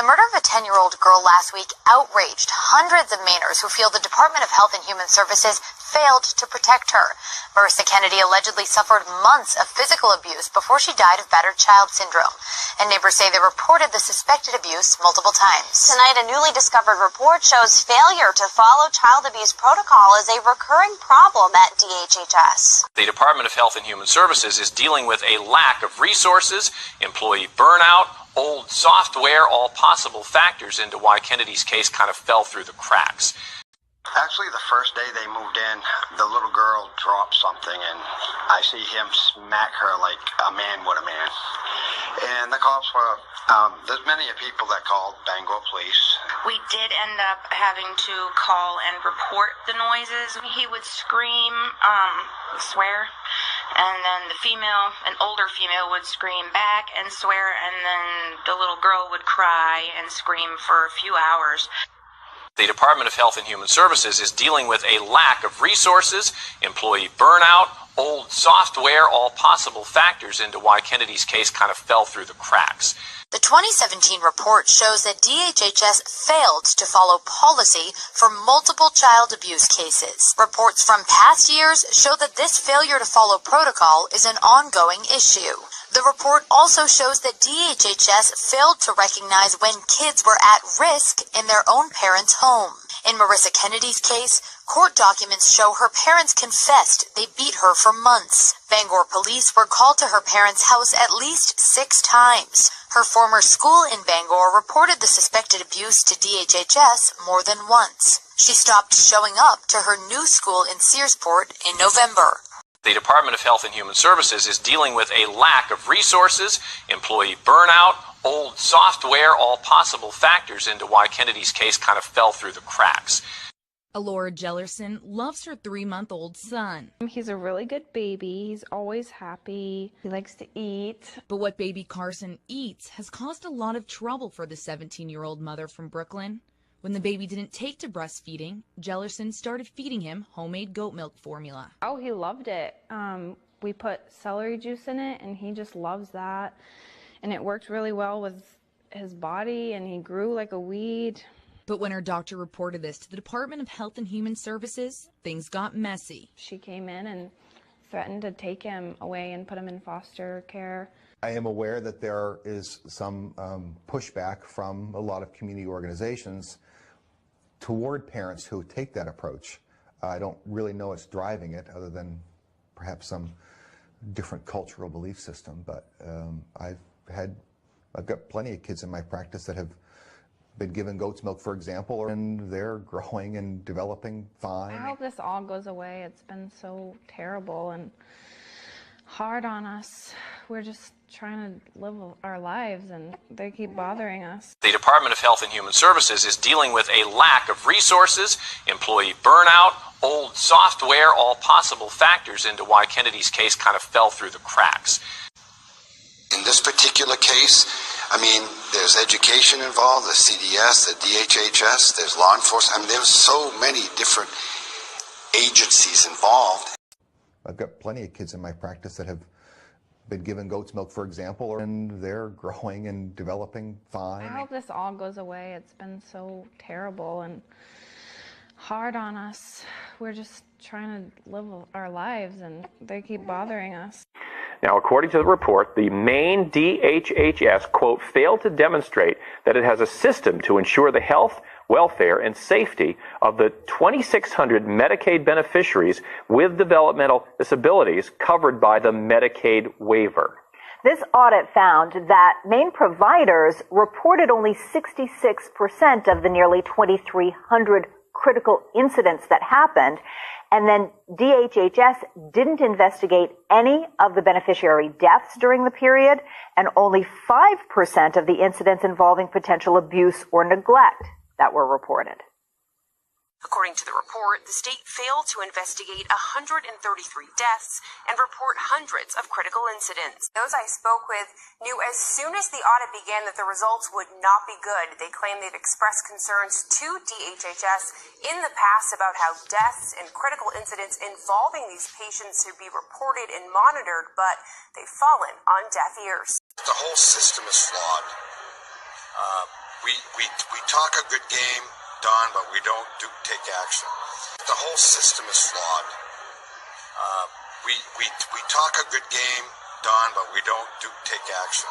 The murder of a 10-year-old girl last week outraged hundreds of Mainers who feel the Department of Health and Human Services failed to protect her. Marissa Kennedy allegedly suffered months of physical abuse before she died of battered child syndrome. And neighbors say they reported the suspected abuse multiple times. Tonight, a newly discovered report shows failure to follow child abuse protocol is a recurring problem at DHHS. The Department of Health and Human Services is dealing with a lack of resources, employee burnout, old software, all possible factors into why Kennedy's case kind of fell through the cracks. Actually, the first day they moved in, the little girl dropped something, and I see him smack her like a man would a man. And the cops were, there's many people that called Bangor Police. We did end up having to call and report the noises. He would scream, swear, and then the female, an older female, would scream back and swear, and then the little girl would cry and scream for a few hours. The Department of Health and Human Services is dealing with a lack of resources, employee burnout, old software, all possible factors into why Kennedy's case kind of fell through the cracks. The 2017 report shows that DHHS failed to follow policy for multiple child abuse cases. Reports from past years show that this failure to follow protocol is an ongoing issue. The report also shows that DHHS failed to recognize when kids were at risk in their own parents' home. In Marissa Kennedy's case, court documents show her parents confessed they beat her for months. Bangor police were called to her parents' house at least 6 times. Her former school in Bangor reported the suspected abuse to DHHS more than once. She stopped showing up to her new school in Searsport in November. The Department of Health and Human Services is dealing with a lack of resources, employee burnout, old software, all possible factors into why Kennedy's case kind of fell through the cracks. Alora Jellerson loves her 3-month-old son. He's a really good baby. He's always happy. He likes to eat. But what baby Carson eats has caused a lot of trouble for the 17-year-old mother from Brooklyn. When the baby didn't take to breastfeeding, Jellerson started feeding him homemade goat milk formula. Oh, he loved it. We put celery juice in it, and he just loves that. And it worked really well with his body, and he grew like a weed. But when her doctor reported this to the Department of Health and Human Services, things got messy. She came in and threatened to take him away and put him in foster care. I am aware that there is some pushback from a lot of community organizations toward parents who take that approach. I don't really know what's driving it other than perhaps some different cultural belief system, but I've got plenty of kids in my practice that have been given goat's milk, for example, and they're growing and developing fine. I hope this all goes away. It's been so terrible and hard on us. We're just trying to live our lives, and they keep bothering us. The Department of Health and Human Services is dealing with a lack of resources, employee burnout, old software, all possible factors into why Kennedy's case kind of fell through the cracks. In this particular case, I mean, there's education involved, the CDS, the DHHS, there's law enforcement. I mean, there's so many different agencies involved. I've got plenty of kids in my practice that have been given goat's milk, for example, and they're growing and developing fine. I hope this all goes away. It's been so terrible and hard on us. We're just trying to live our lives, and they keep bothering us. Now, according to the report, the Maine DHHS, quote, failed to demonstrate that it has a system to ensure the health, welfare, and safety of the 2,600 Medicaid beneficiaries with developmental disabilities covered by the Medicaid waiver. This audit found that Maine providers reported only 66% of the nearly 2,300 critical incidents that happened, and then DHHS didn't investigate any of the beneficiary deaths during the period, and only 5% of the incidents involving potential abuse or neglect that were reported. According to the report, the state failed to investigate 133 deaths and report hundreds of critical incidents. Those I spoke with knew as soon as the audit began that the results would not be good. They claim they've expressed concerns to DHHS in the past about how deaths and critical incidents involving these patients should be reported and monitored, but they've fallen on deaf ears. The whole system is flawed. We talk a good game, Don, but we don't take action. The whole system is flawed. We talk a good game, Don, but we don't take action.